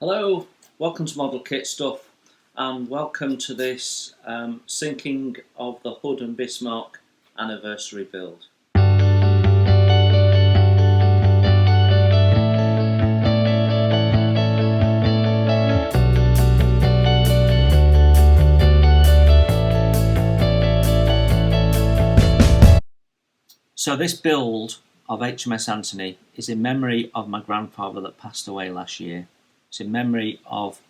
Hello, welcome to Model Kit Stuff and welcome to this sinking of the Hood and Bismarck anniversary build. So this build of HMS Anthony is in memory of my grandfather that passed away last year. It's in memory of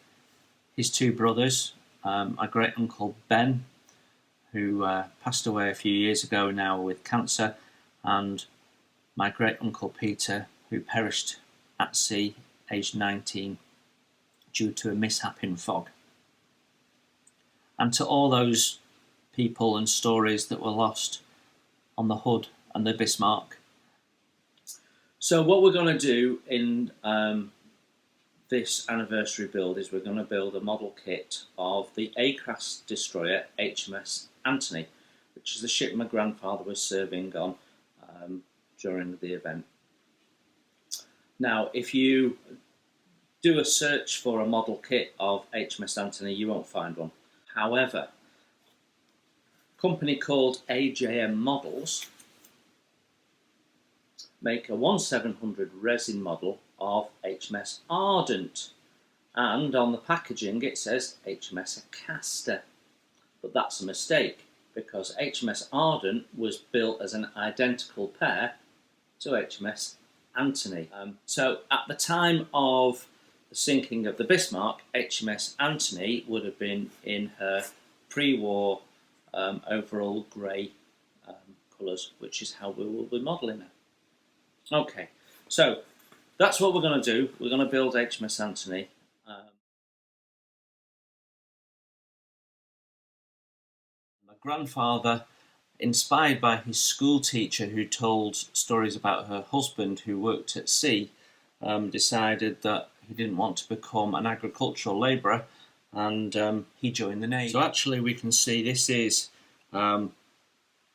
his two brothers, my great uncle Ben, who passed away a few years ago now with cancer, and my great uncle Peter, who perished at sea aged 19 due to a mishap in fog. And to all those people and stories that were lost on the Hood and the Bismarck. So what we're going to do in this anniversary build is we're going to build a model kit of the A-class destroyer HMS Anthony, which is the ship my grandfather was serving on during the event. Now, if you do a search for a model kit of HMS Anthony, you won't find one. However, a company called AJM Models make a 1700 resin model of HMS Ardent, and on the packaging it says HMS Castor, but that's a mistake because HMS Ardent was built as an identical pair to HMS Anthony. So at the time of the sinking of the Bismarck, HMS Anthony would have been in her pre-war overall grey colours, which is how we will be modelling her. Okay, so that's what we're going to do. We're going to build HMS Anthony. My grandfather, inspired by his school teacher who told stories about her husband who worked at sea, decided that he didn't want to become an agricultural labourer, and he joined the Navy. So actually we can see this is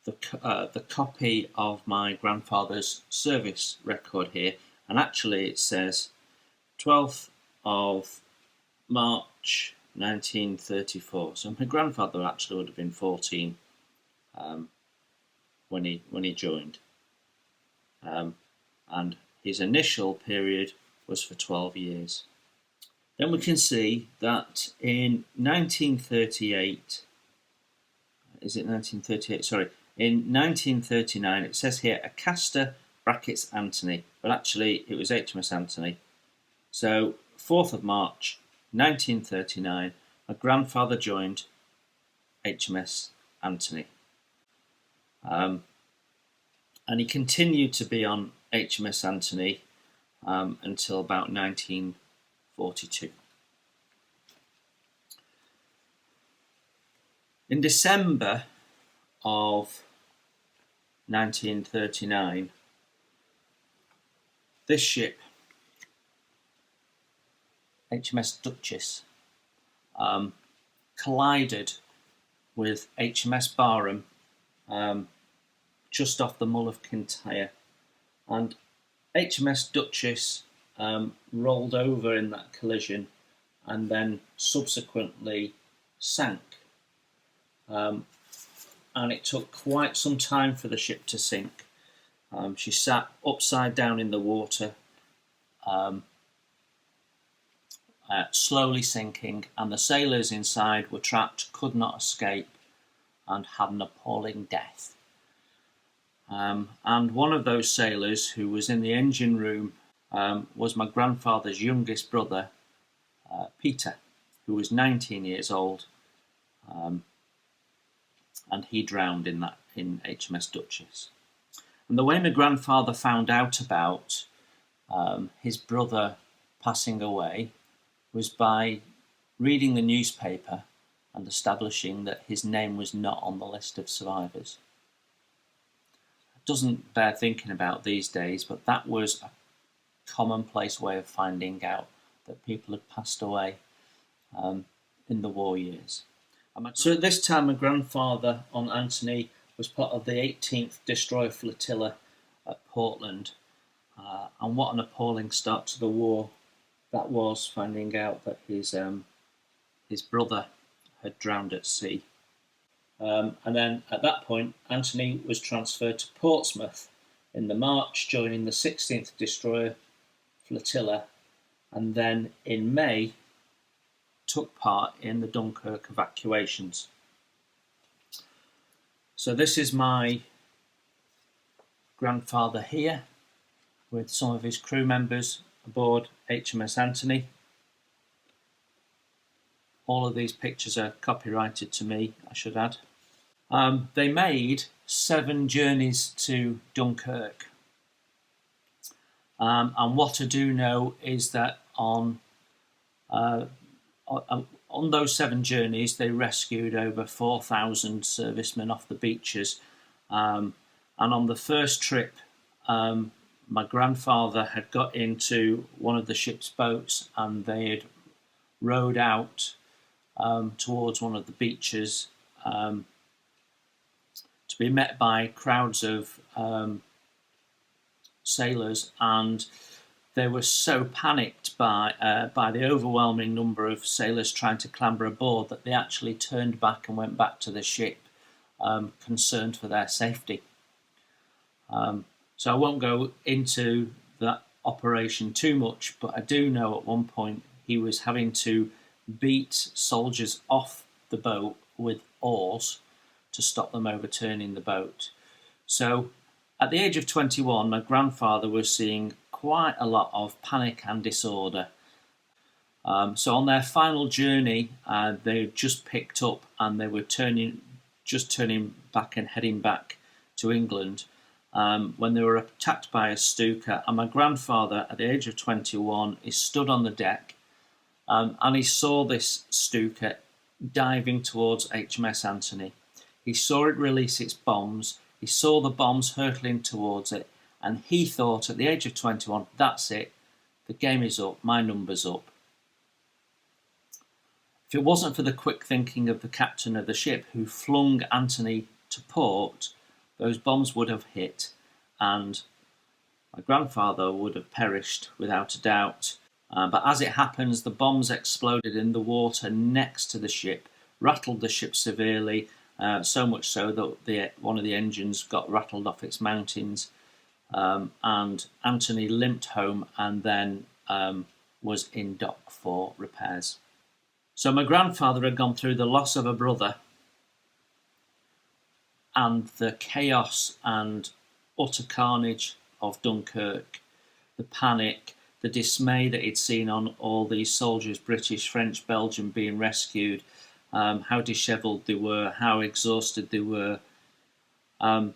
the copy of my grandfather's service record here, and actually it says 12th of March 1934. So my grandfather actually would have been 14 when he joined, and his initial period was for 12 years. Then we can see that in 1938, is it 1938? Sorry. In 1939, it says here, a Castor brackets Anthony, but actually it was HMS Anthony. So 4th of March 1939, my grandfather joined HMS Anthony. And he continued to be on HMS Anthony until about 1942. In December of 1939, this ship, HMS Duchess, collided with HMS Barham just off the Mull of Kintyre, and HMS Duchess rolled over in that collision and then subsequently sank. And it took quite some time for the ship to sink. She sat upside down in the water, slowly sinking, and the sailors inside were trapped, could not escape, and had an appalling death. And one of those sailors who was in the engine room was my grandfather's youngest brother, Peter, who was 19 years old. And he drowned in HMS Duchess. And the way my grandfather found out about his brother passing away was by reading the newspaper and establishing that his name was not on the list of survivors. It doesn't bear thinking about these days, but that was a commonplace way of finding out that people had passed away in the war years. So at this time, my grandfather on Anthony was part of the 18th Destroyer Flotilla at Portland, and what an appalling start to the war that was finding out that his brother had drowned at sea. And then at that point, Anthony was transferred to Portsmouth in the March, joining the 16th Destroyer Flotilla, and then in May took part in the Dunkirk evacuations. So this is my grandfather here with some of his crew members aboard HMS Anthony. All of these pictures are copyrighted to me, I should add. They made 7 journeys to Dunkirk. And what I do know is that on those 7 journeys, they rescued over 4,000 servicemen off the beaches. And on the first trip, my grandfather had got into one of the ship's boats, and they had rowed out towards one of the beaches to be met by crowds of sailors, and they were so panicked by the overwhelming number of sailors trying to clamber aboard that they actually turned back and went back to the ship, concerned for their safety. So I won't go into that operation too much, but I do know at one point he was having to beat soldiers off the boat with oars to stop them overturning the boat. So at the age of 21, my grandfather was seeing quite a lot of panic and disorder. So on their final journey, they just picked up and they were turning back and heading back to England when they were attacked by a Stuka. And my grandfather, at the age of 21, is stood on the deck and he saw this Stuka diving towards HMS Anthony. He saw it release its bombs. He saw the bombs hurtling towards it, and he thought at the age of 21, that's it, the game is up, my number's up. If it wasn't for the quick thinking of the captain of the ship who flung Anthony to port, those bombs would have hit, and my grandfather would have perished without a doubt. But as it happens, the bombs exploded in the water next to the ship, rattled the ship severely, so much so that one of the engines got rattled off its mountings, and Anthony limped home and then was in dock for repairs. So my grandfather had gone through the loss of a brother and the chaos and utter carnage of Dunkirk, the panic, the dismay that he'd seen on all these soldiers, British, French, Belgian, being rescued, how dishevelled they were, how exhausted they were. And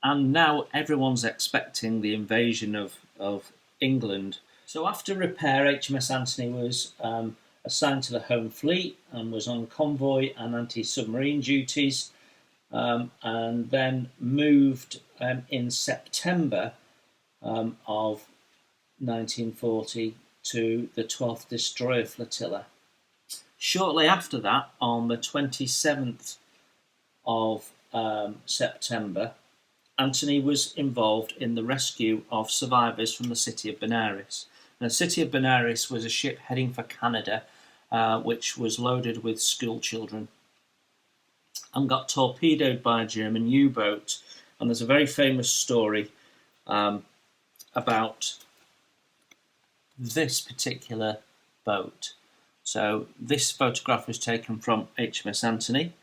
now everyone's expecting the invasion of England. So after repair, HMS Anthony was assigned to the Home Fleet and was on convoy and anti-submarine duties, and then moved in September of 1940 to the 12th Destroyer Flotilla. Shortly after that, on the 27th of September, Anthony was involved in the rescue of survivors from the city of Benares. Now, the city of Benares was a ship heading for Canada, which was loaded with school children, and got torpedoed by a German U-boat. And there's a very famous story about this particular boat. So this photograph was taken from HMS Anthony,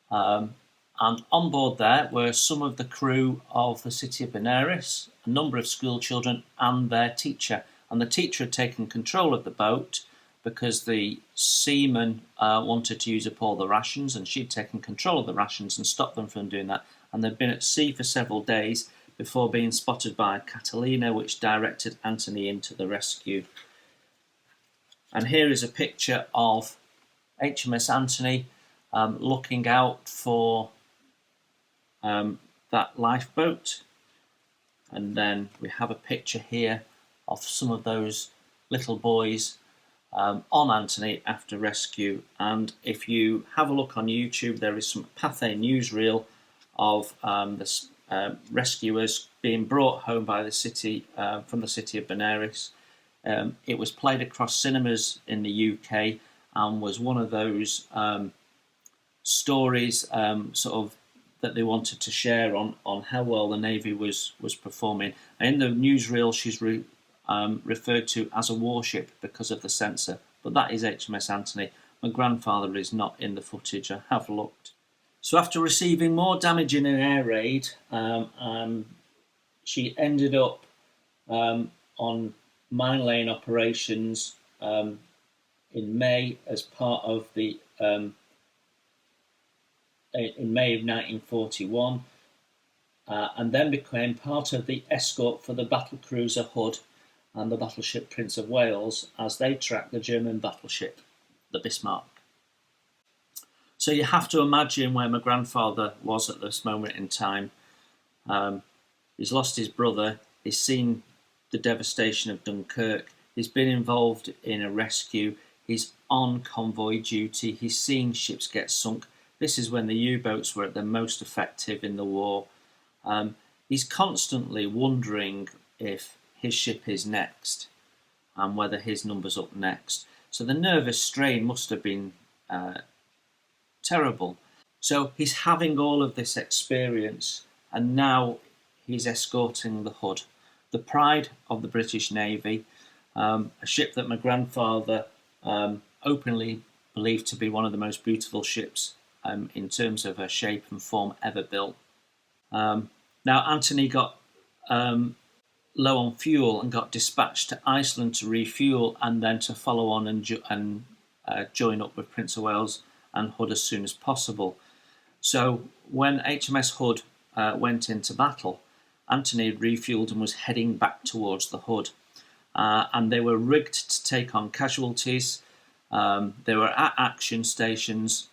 and on board there were some of the crew of the city of Benares, a number of school children and their teacher. And the teacher had taken control of the boat because the seamen wanted to use up all the rations, and she'd taken control of the rations and stopped them from doing that. And they'd been at sea for several days before being spotted by Catalina, which directed Anthony into the rescue. And here is a picture of HMS Anthony looking out for that lifeboat. And then we have a picture here of some of those little boys on Anthony after rescue. And if you have a look on YouTube, there is some Pathé newsreel of the rescuers being brought home by the city from the city of Benares. It was played across cinemas in the UK and was one of those stories sort of that they wanted to share on how well the Navy was performing. And in the newsreel, she's referred to as a warship because of the censor, but that is HMS Anthony. My grandfather is not in the footage. I have looked. So after receiving more damage in an air raid, she ended up on mine laying operations in May as part of the in May of 1941, and then became part of the escort for the battlecruiser Hood and the battleship Prince of Wales as they tracked the German battleship, the Bismarck. So you have to imagine where my grandfather was at this moment in time. He's lost his brother, he's seen the devastation of Dunkirk, he's been involved in a rescue, he's on convoy duty, he's seen ships get sunk. This is when the U-boats were at their most effective in the war. He's constantly wondering if his ship is next and whether his number's up next. So the nervous strain must have been terrible. So he's having all of this experience, and now he's escorting the Hood, the pride of the British Navy, a ship that my grandfather openly believed to be one of the most beautiful ships in terms of her shape and form ever built. Now Anthony got low on fuel and got dispatched to Iceland to refuel and then to follow on and join up with Prince of Wales and Hood as soon as possible. So when HMS Hood went into battle, Anthony had refueled and was heading back towards the Hood. And they were rigged to take on casualties. They were at action stations,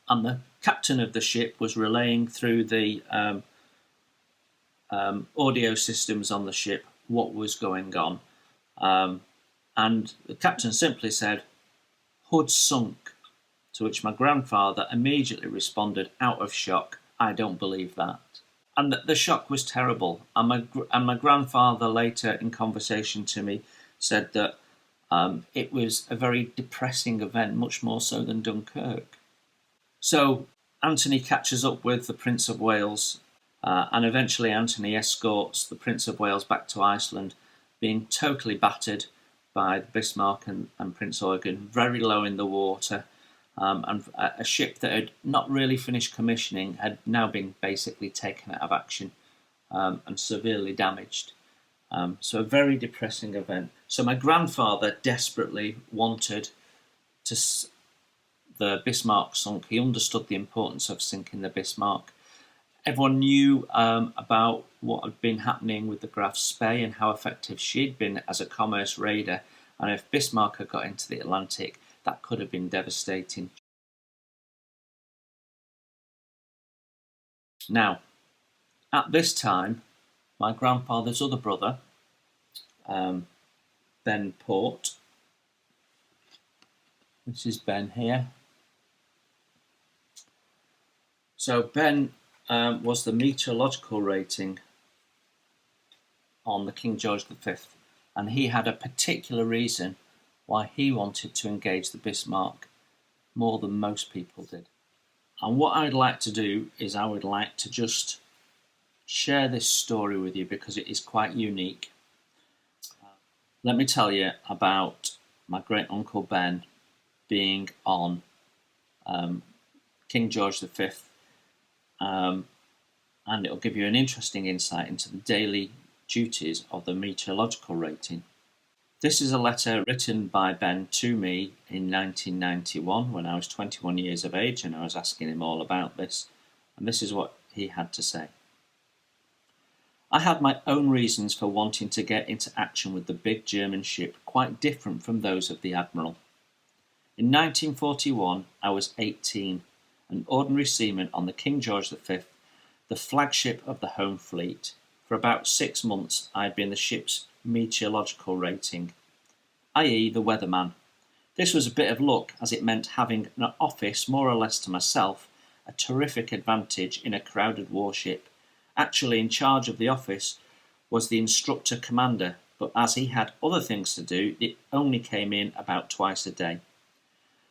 and the captain of the ship was relaying through the audio systems on the ship what was going on. And the captain simply said, "Hood sunk," to which my grandfather immediately responded out of shock, "I don't believe that." And the shock was terrible. And my grandfather later in conversation to me said that it was a very depressing event, much more so than Dunkirk. So Anthony catches up with the Prince of Wales, and eventually Anthony escorts the Prince of Wales back to Iceland, being totally battered by the Bismarck and Prince Eugen, very low in the water. And a ship that had not really finished commissioning had now been basically taken out of action and severely damaged. So a very depressing event. So my grandfather desperately wanted the Bismarck sunk. He understood the importance of sinking the Bismarck. Everyone knew about what had been happening with the Graf Spee and how effective she'd been as a commerce raider. And if Bismarck had got into the Atlantic, that could have been devastating. Now, at this time, my grandfather's other brother, Ben Port, this is Ben here. So Ben was the meteorological rating on the King George V, and he had a particular reason why he wanted to engage the Bismarck more than most people did. And what I'd like to do is I would like to just share this story with you because it is quite unique. Let me tell you about my great uncle Ben being on King George V, and it'll give you an interesting insight into the daily duties of the meteorological rating. This is a letter written by Ben to me in 1991 when I was 21 years of age, and I was asking him all about this, and this is what he had to say. I had my own reasons for wanting to get into action with the big German ship, quite different from those of the Admiral. In 1941, I was 18, an ordinary seaman on the King George V, the flagship of the Home Fleet. For about 6 months, I had been the ship's meteorological rating, i.e. the weatherman. This was a bit of luck, as it meant having an office more or less to myself, a terrific advantage in a crowded warship. Actually in charge of the office was the instructor commander, but as he had other things to do, it only came in about twice a day.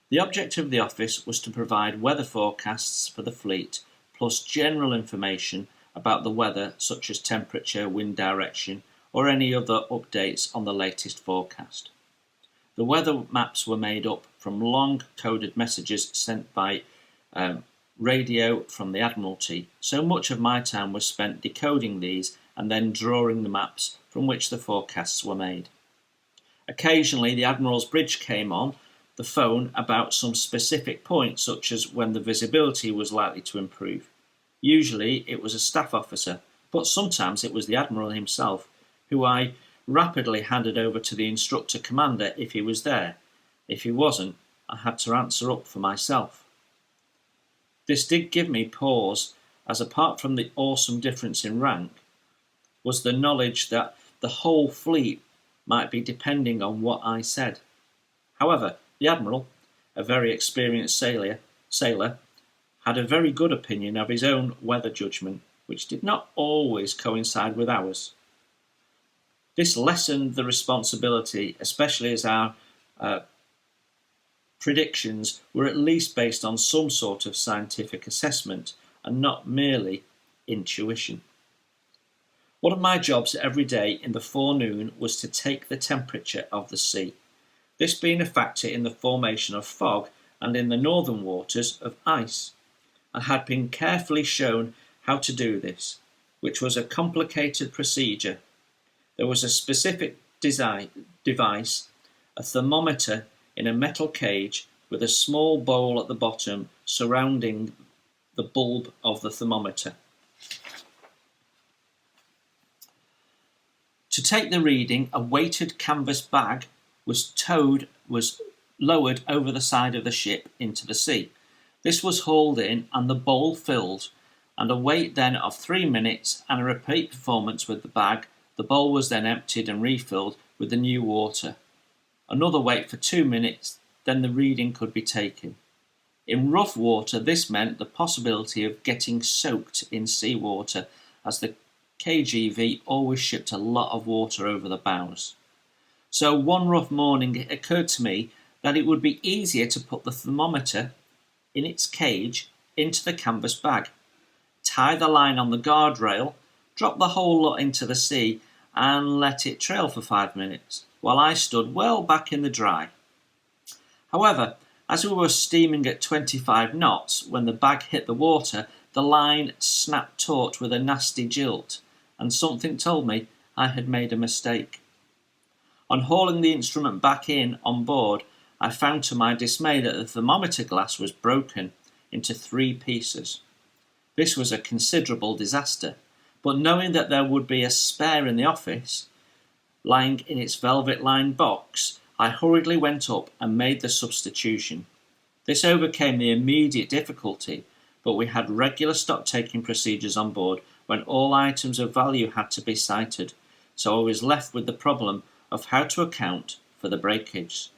The object of the office was to provide weather forecasts for the fleet, plus general information about the weather such as temperature, wind direction, or any other updates on the latest forecast. The weather maps were made up from long coded messages sent by radio from the Admiralty, so much of my time was spent decoding these and then drawing the maps from which the forecasts were made. Occasionally the Admiral's bridge came on the phone about some specific point, such as when the visibility was likely to improve. Usually it was a staff officer, but sometimes it was the Admiral himself, who I rapidly handed over to the instructor commander if he was there. If he wasn't, I had to answer up for myself. This did give me pause, as apart from the awesome difference in rank, was the knowledge that the whole fleet might be depending on what I said. However, the Admiral, a very experienced sailor, had a very good opinion of his own weather judgment, which did not always coincide with ours. This lessened the responsibility, especially as our predictions were at least based on some sort of scientific assessment and not merely intuition. One of my jobs every day in the forenoon was to take the temperature of the sea, this being a factor in the formation of fog and in the northern waters of ice. I had been carefully shown how to do this, which was a complicated procedure. There was a specific device, a thermometer in a metal cage with a small bowl at the bottom surrounding the bulb of the thermometer. To take the reading, a weighted canvas bag was lowered over the side of the ship into the sea. This was hauled in and the bowl filled, and a wait then of 3 minutes and a repeat performance with the bag. The bowl was then emptied and refilled with the new water. Another wait for 2 minutes, then the reading could be taken. In rough water, this meant the possibility of getting soaked in seawater, as the KGV always shipped a lot of water over the bows. So one rough morning it occurred to me that it would be easier to put the thermometer in its cage into the canvas bag, tie the line on the guardrail, drop the whole lot into the sea and let it trail for 5 minutes, while I stood well back in the dry. However, as we were steaming at 25 knots, when the bag hit the water, the line snapped taut with a nasty jilt, and something told me I had made a mistake. On hauling the instrument back in on board, I found to my dismay that the thermometer glass was broken into 3 pieces. This was a considerable disaster, but knowing that there would be a spare in the office, lying in its velvet-lined box, I hurriedly went up and made the substitution. This overcame the immediate difficulty, but we had regular stock-taking procedures on board when all items of value had to be cited, so I was left with the problem of how to account for the breakage.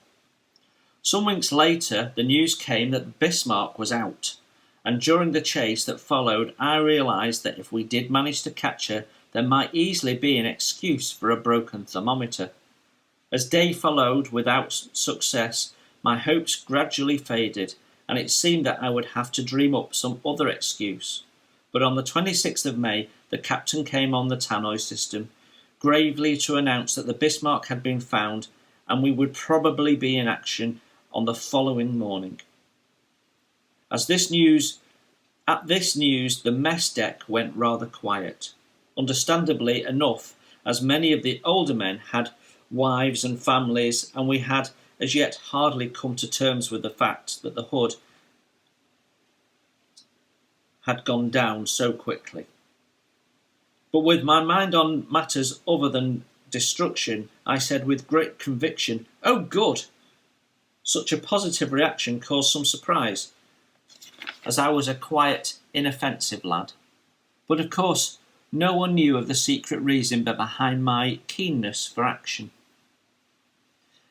Some weeks later, the news came that the Bismarck was out, and during the chase that followed, I realised that if we did manage to catch her, there might easily be an excuse for a broken thermometer. As day followed without success, my hopes gradually faded, and it seemed that I would have to dream up some other excuse. But on the 26th of May, the captain came on the tannoy system, gravely to announce that the Bismarck had been found, and we would probably be in action on the following morning. At this news, the mess deck went rather quiet. Understandably enough, as many of the older men had wives and families, and we had as yet hardly come to terms with the fact that the Hood had gone down so quickly. But with my mind on matters other than destruction, I said with great conviction, "Oh, good!" Such a positive reaction caused some surprise, as I was a quiet, inoffensive lad. But of course, no one knew of the secret reason behind my keenness for action.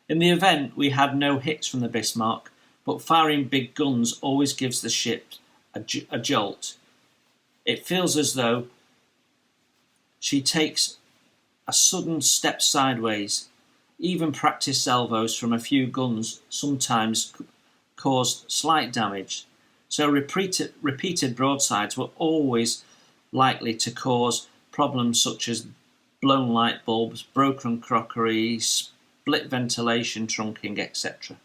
In the event, we had no hits from the Bismarck, but firing big guns always gives the ship a jolt. It feels as though she takes a sudden step sideways. Even practice salvos from a few guns sometimes caused slight damage, so repeated broadsides were always likely to cause problems such as blown light bulbs, broken crockery, split ventilation trunking, etc.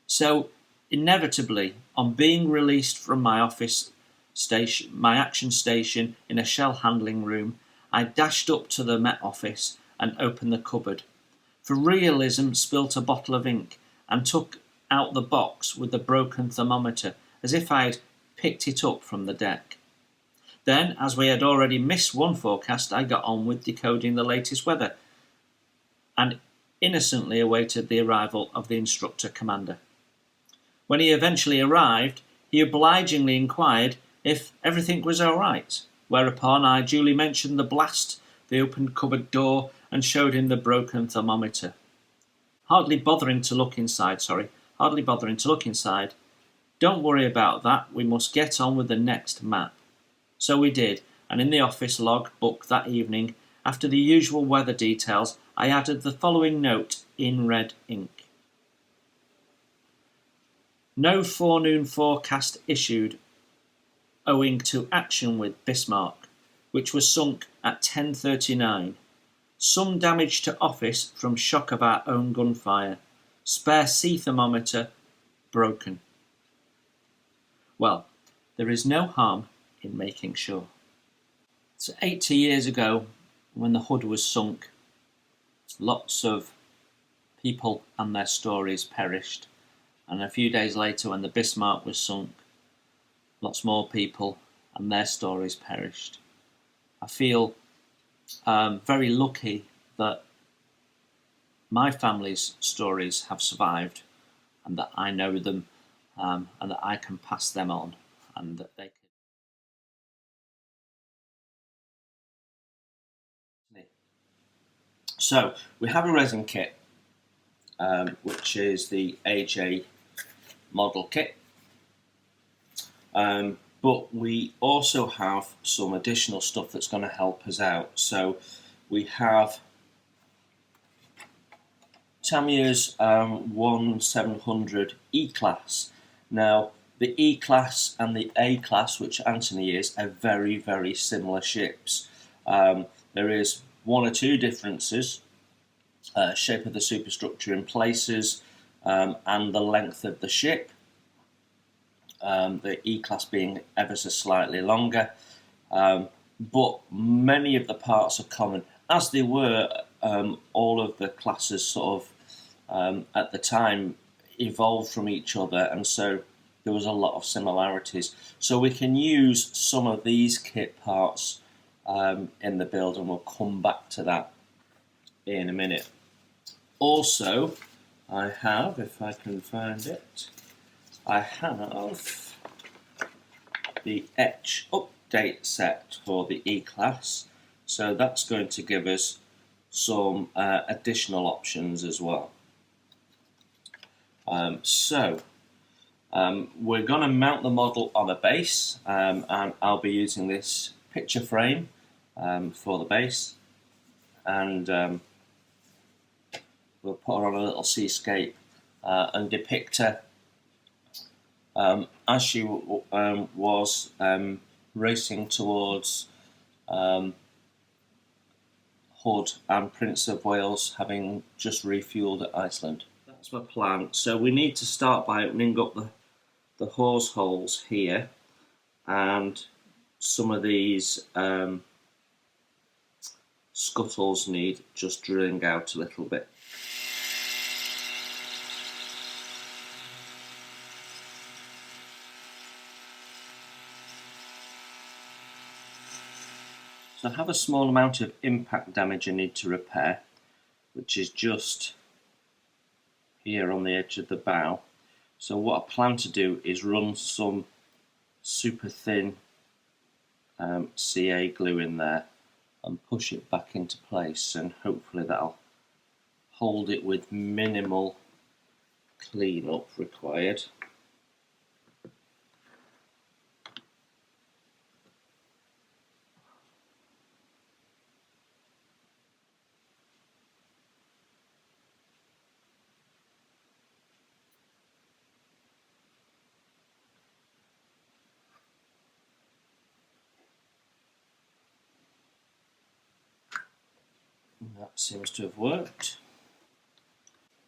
So, inevitably, on being released from my office station, my action station in a shell handling room, I dashed up to the Met Office and opened the cupboard. For realism, spilt a bottle of ink and took out the box with the broken thermometer as if I had picked it up from the deck. Then, as we had already missed one forecast, I got on with decoding the latest weather and innocently awaited the arrival of the instructor commander. When he eventually arrived, he obligingly inquired if everything was all right, whereupon I duly mentioned the blast, the opened cupboard door, and showed him the broken thermometer. Hardly bothering to look inside. Don't worry about that, we must get on with the next map. So we did, and in the office log book that evening, after the usual weather details, I added the following note in red ink. No forenoon forecast issued owing to action with Bismarck, which was sunk at 10:39. Some damage to office from shock of our own gunfire. Spare sea thermometer broken. Well, there is no harm in making sure. So 80 years ago, when the hood was sunk, lots of people and their stories perished. And a few days later, when the Bismarck was sunk, lots more people and their stories perished. I feel very lucky that my family's stories have survived and that I know them and that I can pass them on and that they can. So we have a resin kit, which is the AJ model kit, but we also have some additional stuff that's going to help us out. So we have Tamiya's 1700 E-Class. Now, the E-Class and the A-Class, which Anthony is, are very, very similar ships. There is one or two differences, shape of the superstructure in places, and the length of the ship. The E-Class being ever so slightly longer, but many of the parts are common, as they were all of the classes sort of at the time evolved from each other, and so there was a lot of similarities. So we can use some of these kit parts in the build, and we'll come back to that in a minute. Also, I have, if I can find it, I have the etch update set for the E-Class, so that's going to give us some additional options as well. We're going to mount the model on a base, and I'll be using this picture frame for the base, and we'll put her on a little seascape and depict her as she was racing towards Hood and Prince of Wales, having just refuelled at Iceland. That's my plan. So we need to start by opening up the hose holes here, and some of these scuttles need just drilling out a little bit. So I have a small amount of impact damage I need to repair, which is just here on the edge of the bow. So what I plan to do is run some super thin CA glue in there and push it back into place, and hopefully that'll hold it with minimal cleanup required. That seems to have worked.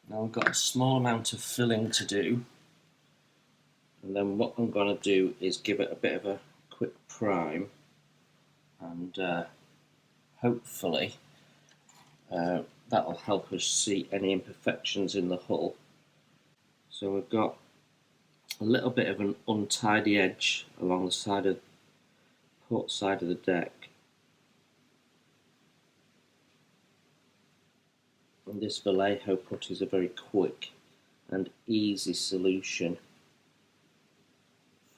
Now we've got a small amount of filling to do, and then what I'm going to do is give it a bit of a quick prime, and hopefully that'll help us see any imperfections in the hull. So we've got a little bit of an untidy edge along the side of port side of the deck, and this Vallejo put is a very quick and easy solution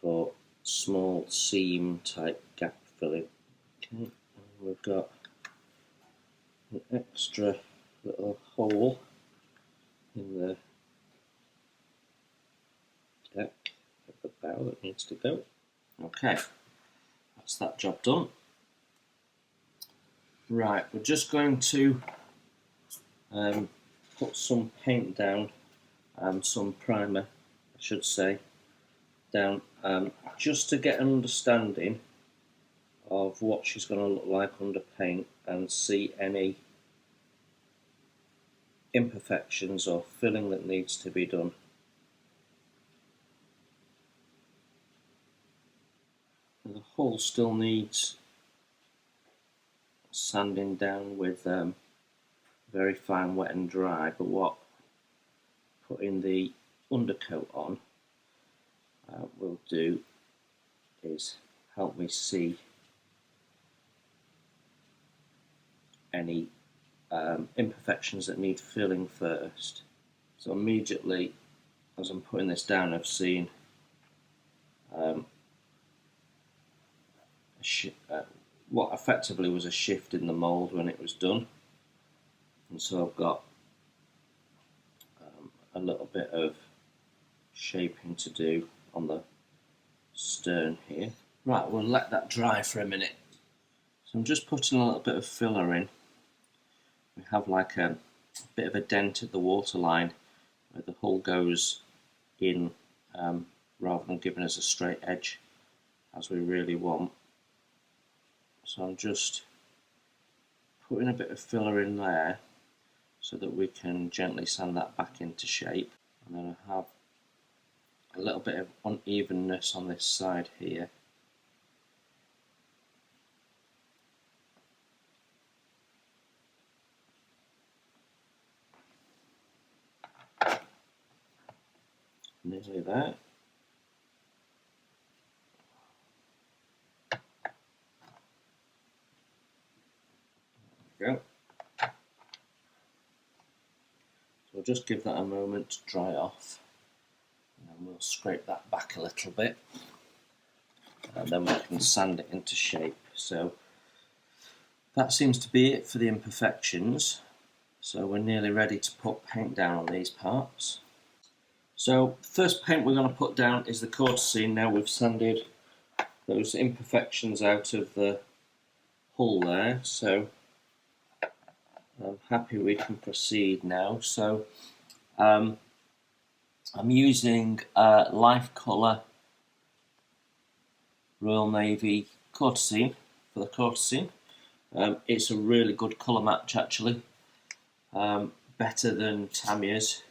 for small seam type gap filling. Okay, and we've got an extra little hole in the deck of the bow that needs to go. Okay, that's that job done. Right, we're just going to put some paint down, some primer, I should say, down, just to get an understanding of what she's going to look like under paint and see any imperfections or filling that needs to be done. And the hull still needs sanding down with very fine wet and dry, but what putting the undercoat on will do is help me see any imperfections that need filling first. So immediately as I'm putting this down, I've seen what effectively was a shift in the mould when it was done, and so I've got a little bit of shaping to do on the stern here. Right, we'll let that dry for a minute. So I'm just putting a little bit of filler in. We have like a bit of a dent at the waterline where the hull goes in, rather than giving us a straight edge as we really want. So I'm just putting a bit of filler in there so that we can gently sand that back into shape. And then I have a little bit of unevenness on this side here. Nearly there. There we go. So we'll just give that a moment to dry off, and then we'll scrape that back a little bit, and then we can sand it into shape. So that seems to be it for the imperfections. So we're nearly ready to put paint down on these parts. So first paint we're going to put down is the courtesy. Now we've sanded those imperfections out of the hull there, so I'm happy we can proceed now. So I'm using Life Colour Royal Navy courtesy for the courtesy. It's a really good colour match actually, better than Tamiya's.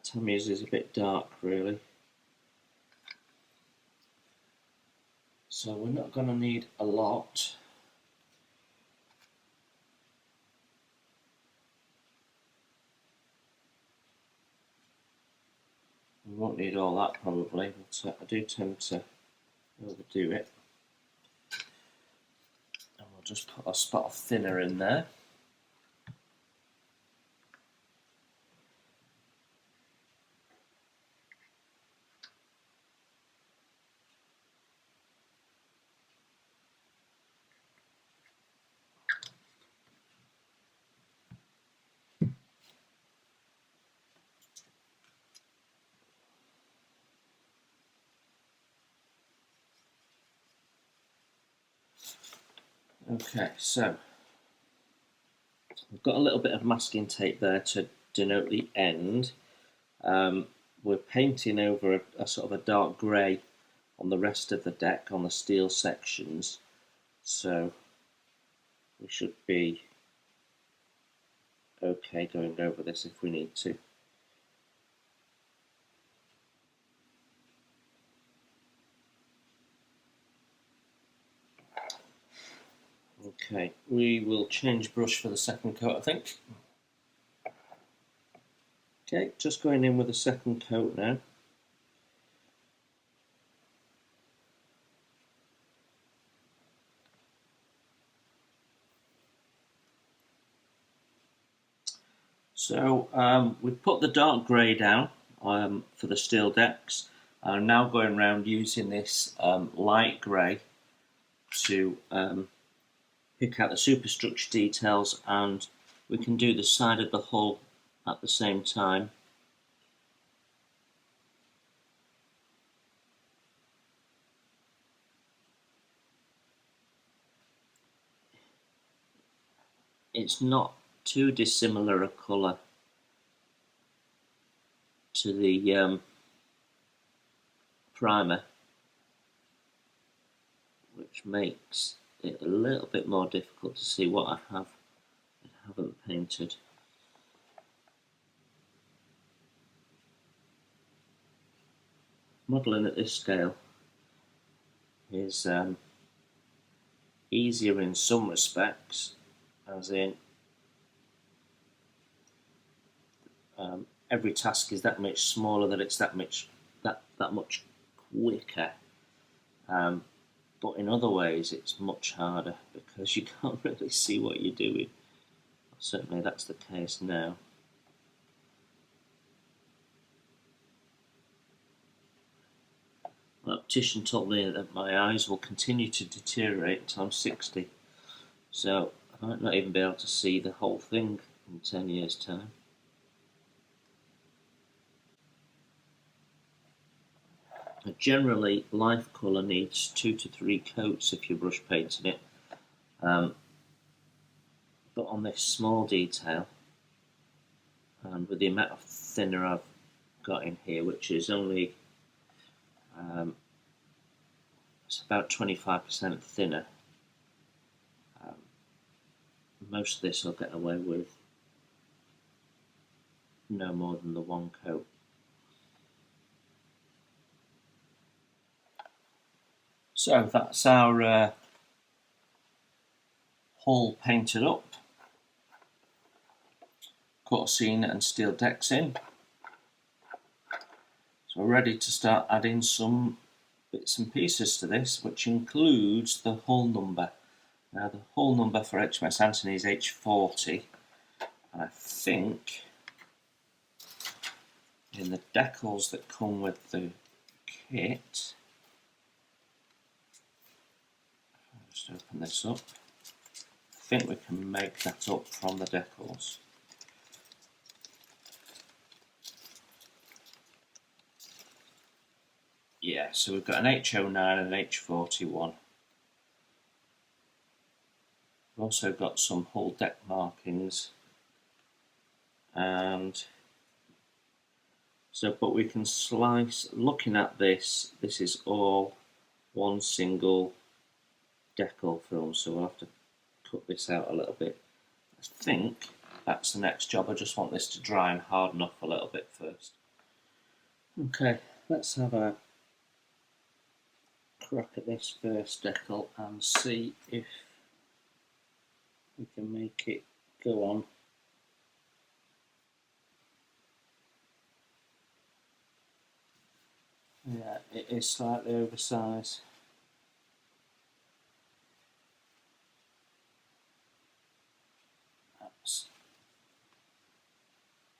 Tamiya's is a bit dark really. So we're not going to need a lot. We won't need all that probably, but I do tend to overdo it. And we'll just put a spot of thinner in there. Okay, so we've got a little bit of masking tape there to denote the end. We're painting over a sort of a dark grey on the rest of the deck, on the steel sections, so we should be okay going over this if we need to. Okay, we will change brush for the second coat, I think. Okay, just going in with the second coat now. So we've put the dark grey down for the steel decks. I'm now going around using this light grey to pick out the superstructure details, and we can do the side of the hull at the same time. It's not too dissimilar a colour to the primer, which makes it a little bit more difficult to see what I have and haven't painted. Modelling at this scale is easier in some respects, as in every task is that much smaller, that it's that much quicker. But in other ways it's much harder because you can't really see what you're doing. Certainly that's the case now. The optician told me that my eyes will continue to deteriorate until I'm 60, so I might not even be able to see the whole thing in 10 years' time. Generally, life colour needs 2 to 3 coats if you're brush painting it, but on this small detail, and with the amount of thinner I've got in here, which is only it's about 25% thinner, most of this I'll get away with no more than the 1 coat. So that's our hull painted up, cutscene and steel decks in. So we're ready to start adding some bits and pieces to this, which includes the hull number. Now the hull number for HMS Anthony is H40, and I think in the decals that come with the kit, I'll just open this up, I think we can make that up from the decals. Yeah, so we've got an H09 and an H41. We've also got some hull deck markings, and so, but we can slice, looking at this is all one single decal film, so we'll have to cut this out a little bit. I think that's the next job. I just want this to dry and harden up a little bit first. Okay, let's have a crack at this first decal and see if we can make it go on. Yeah, it is slightly oversized.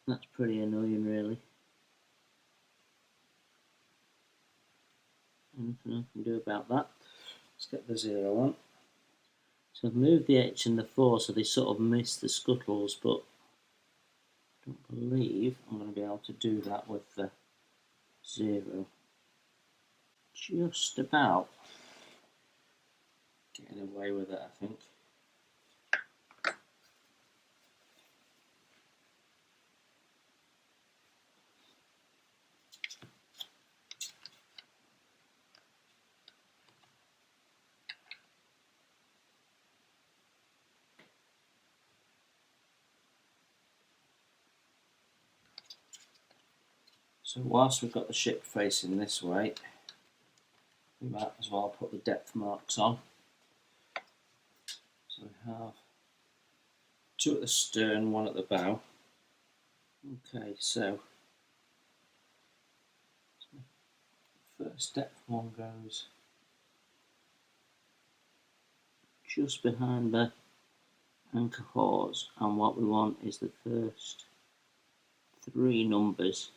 That's pretty annoying, really. Anything I can do about that? Let's get the 0 on. So I've moved the H and the 4 so they sort of miss the scuttles, but I don't believe I'm going to be able to do that with the 0. Just about getting away with it, I think. So whilst we've got the ship facing this way, we might as well put the depth marks on. So we have 2 at the stern, 1 at the bow. Okay, so first depth one goes just behind the anchor hawse, and what we want is the first 3 numbers.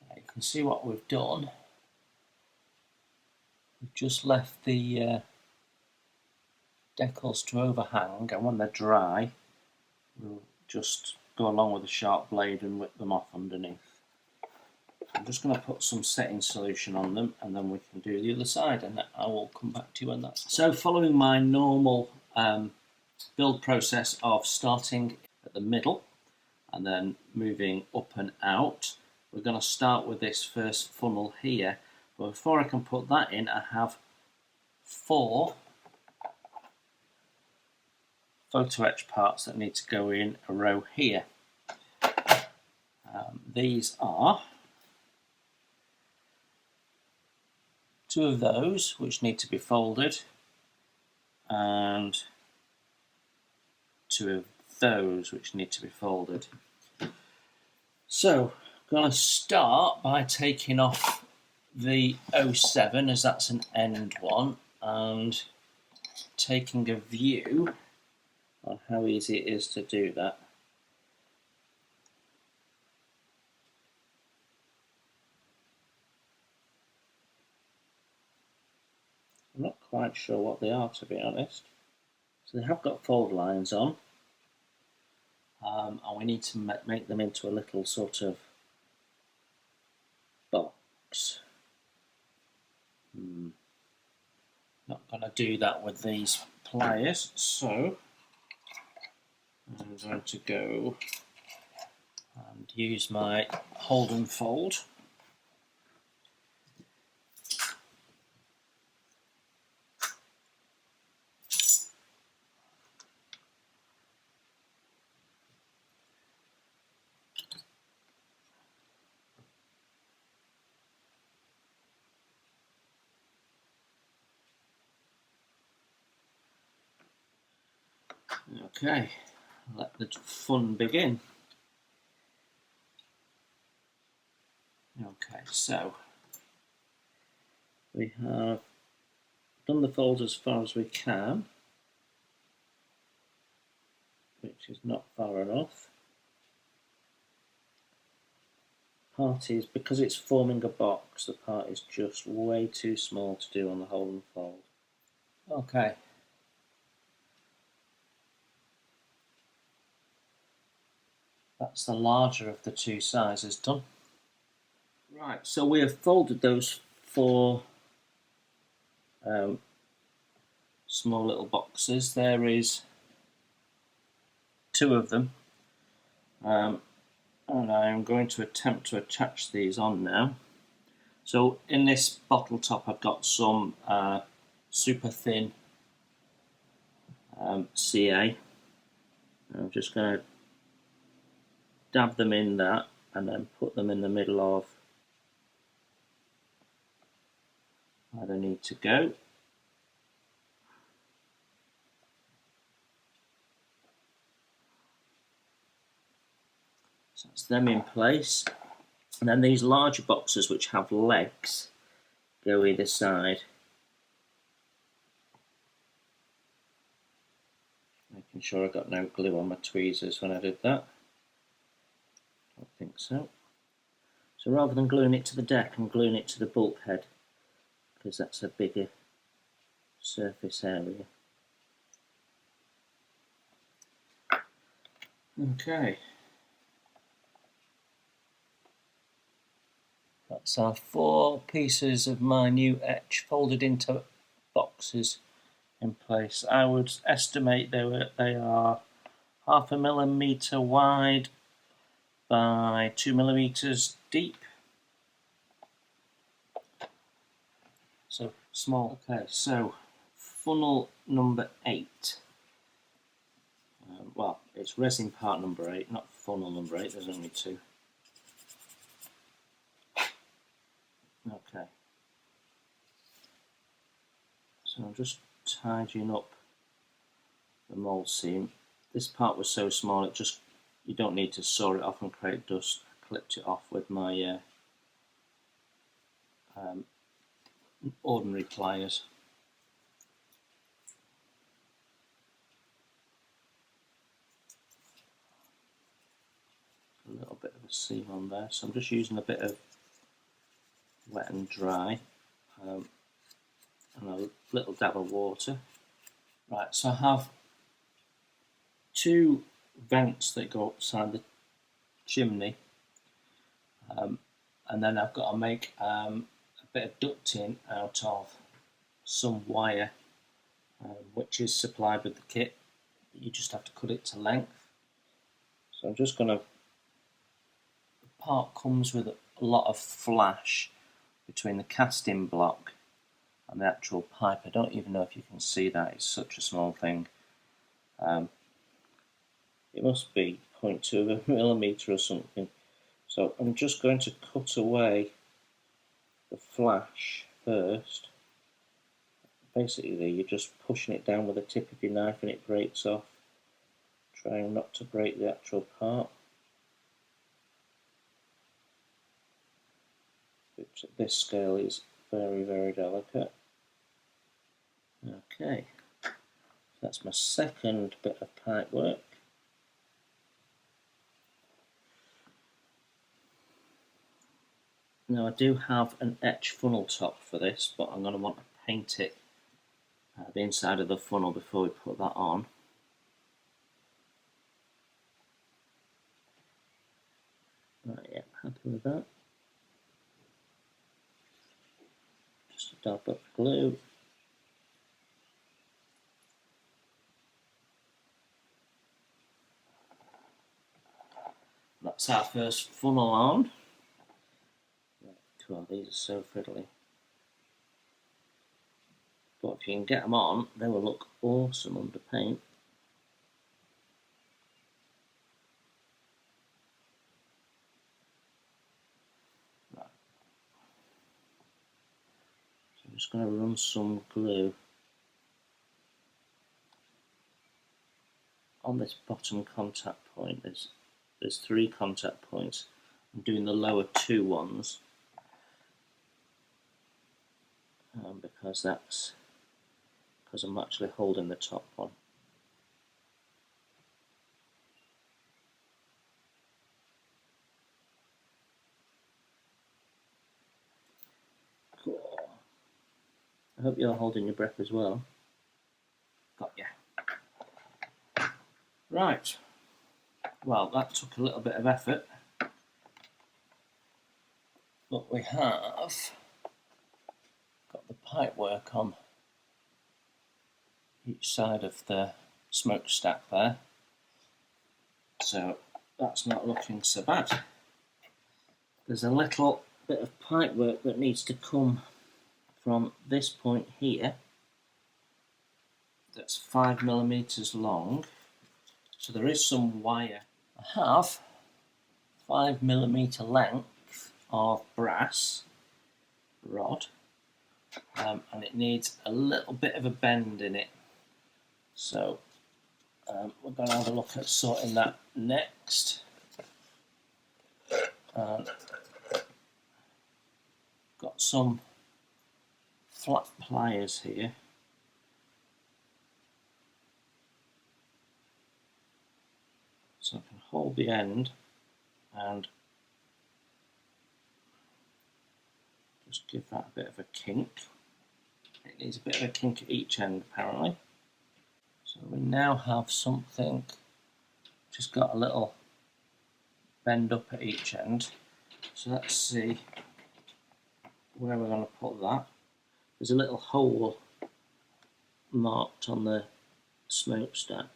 Now you can see what we've done. We've just left the decals to overhang, and when they're dry we'll just go along with a sharp blade and whip them off underneath. I'm just going to put some setting solution on them, and then we can do the other side, and I will come back to you when that's done. So following my normal build process of starting at the middle and then moving up and out, we're going to start with this first funnel here. But before I can put that in, I have 4 photo etch parts that need to go in a row here. These are 2 of those which need to be folded, and 2 of those which need to be folded. So I'm going to start by taking off the 07, as that's an end one, and taking a view on how easy it is to do that. I'm not quite sure what they are, to be honest. So they have got fold lines on, and we need to make them into a little sort of box. Not going to do that with these pliers, so I'm going to go and use my hold and fold. Okay, let the fun begin. Okay, so we have done the fold as far as we can, which is not far enough. Part is, because it's forming a box, the part is just way too small to do on the hold and fold. Okay. That's the larger of the 2 sizes done. Right, so we have folded those 4 small little boxes. There is 2 of them, and I am going to attempt to attach these on now. So in this bottle top I've got some super thin CA. I'm just going to dab them in that and then put them in the middle of where they need to go. So that's them in place, and then these larger boxes which have legs go either side. Making sure I got no glue on my tweezers when I did that. I don't think so. So rather than gluing it to the deck, I'm gluing it to the bulkhead, because that's a bigger surface area. Okay. That's our 4 pieces of my new etch folded into boxes in place. I would estimate they are 0.5 millimetre wide by 2 millimetres deep. So small. Okay, so funnel number 8. Well, it's resin part number 8, not funnel number 8, there's only 2. just tidying up the mould seam. This part was so small, you don't need to saw it off and create dust. I clipped it off with my ordinary pliers. A little bit of a seam on there, so I'm just using a bit of wet and dry and a little dab of water. Right, so I have two vents that go upside the chimney, and then I've got to make a bit of ducting out of some wire, which is supplied with the kit. You just have to cut it to length. So I'm just going to, the part comes with a lot of flash between the casting block and the actual pipe. I don't even know if you can see that, it's such a small thing. It must be 0.2 millimetre or something. So I'm just going to cut away the flash first. Basically, you're just pushing it down with the tip of your knife and it breaks off. Trying not to break the actual part, which at this scale is very, very delicate. Okay, that's my second bit of pipe work. Now I do have an etch funnel top for this, but I'm going to want to paint it, the inside of the funnel, before we put that on. Right, yeah, happy with that. Just a dab of glue. That's our first funnel on. Cool, these are so fiddly. But if you can get them on, they will look awesome under paint. Right. So I'm just going to run some glue on this bottom contact point. There's 3 contact points. I'm doing the lower 2 ones. Because I'm actually holding the top one. Cool. I hope you're holding your breath as well. Got ya. Right. Well, that took a little bit of effort, but we have got the pipe work on each side of the smokestack there, so that's not looking so bad. There's a little bit of pipe work that needs to come from this point here, that's 5 millimeters long, so there is some wire. I have 5 millimeter length of brass rod, and it needs a little bit of a bend in it. So we're going to have a look at sorting that next. Got some flat pliers here. So I can hold the end and just give that a bit of a kink. It needs a bit of a kink at each end apparently. So we now have something just got a little bend up at each end. So let's see where we're going to put that. There's a little hole marked on the smokestack.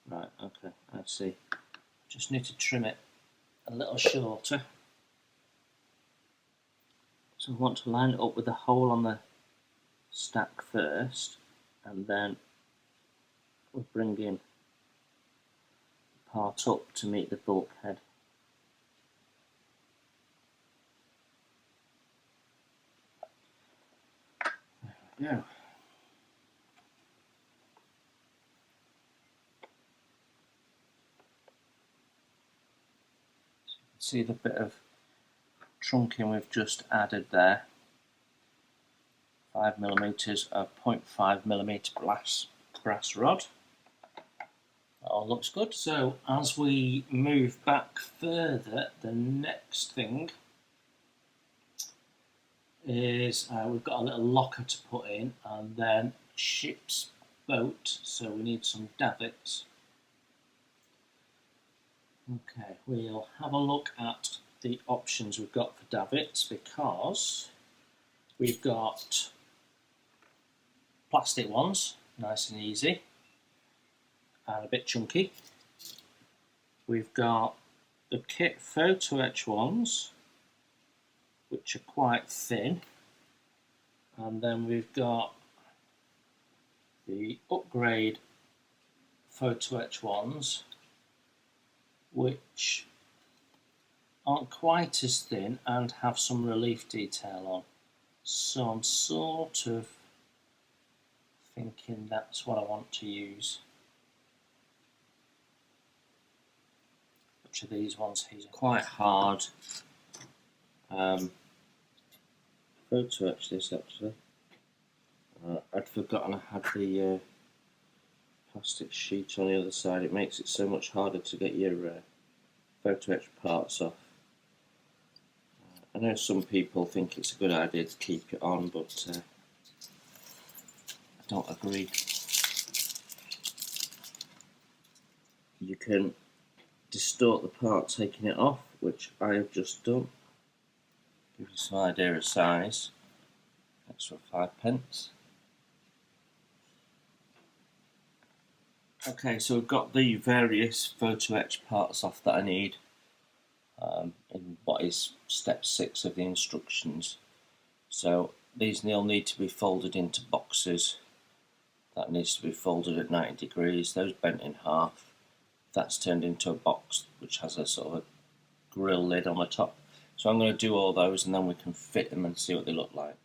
Right, okay, I see. Just need to trim it a little shorter. So I want to line it up with the hole on the stack first, and then we'll bring in the part up to meet the bulkhead. Yeah. See the bit of trunking we've just added there. 5mm of 0.5mm brass rod. That all looks good. So as we move back further, the next thing is we've got a little locker to put in, and then ship's boat, so we need some davits. Okay, we'll have a look at the options we've got for davits, because we've got plastic ones, nice and easy, and a bit chunky. We've got the kit photo etch ones, which are quite thin, and then we've got the upgrade photo etch ones, which aren't quite as thin and have some relief detail on. So I'm sort of thinking that's what I want to use. Which are these ones here? Quite hard. Photo etch this actually. I'd forgotten I had the plastic sheet on the other side. It makes it so much harder to get your photo etch parts off. I know some people think it's a good idea to keep it on, but I don't agree. You can distort the part taking it off, which I have just done. Give you some idea of size. Extra 5p. Okay, so we've got the various photo etch parts off that I need in what is step 6 of the instructions. So these all need to be folded into boxes. That needs to be folded at 90 degrees, those bent in half. That's turned into a box which has a sort of a grill lid on the top. So I'm going to do all those, and then we can fit them and see what they look like.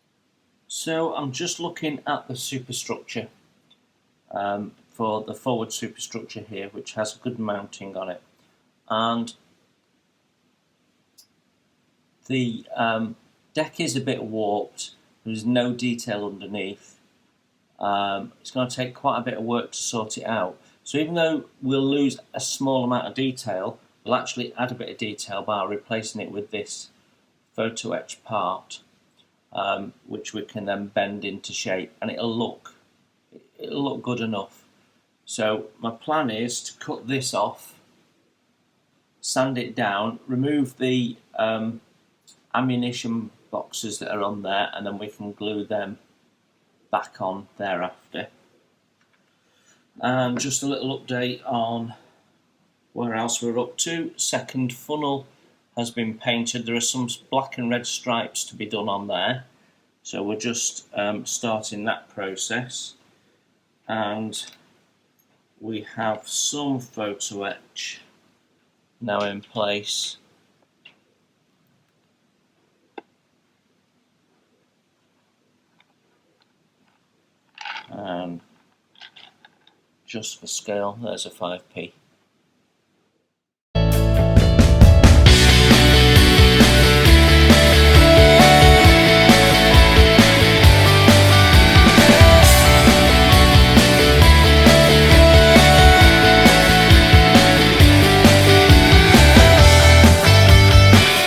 So I'm just looking at the superstructure for the forward superstructure here, which has good mounting on it, and the deck is a bit warped. There's no detail underneath. It's going to take quite a bit of work to sort it out. So even though we'll lose a small amount of detail, we'll actually add a bit of detail by replacing it with this photo etch part, which we can then bend into shape, and it'll look good enough. So my plan is to cut this off, sand it down, remove the ammunition boxes that are on there, and then we can glue them back on thereafter. And just a little update on where else we're up to. Second funnel has been painted. There are some black and red stripes to be done on there, so we're just starting that process. And we have some photo etch now in place. And just for scale, there's a 5p.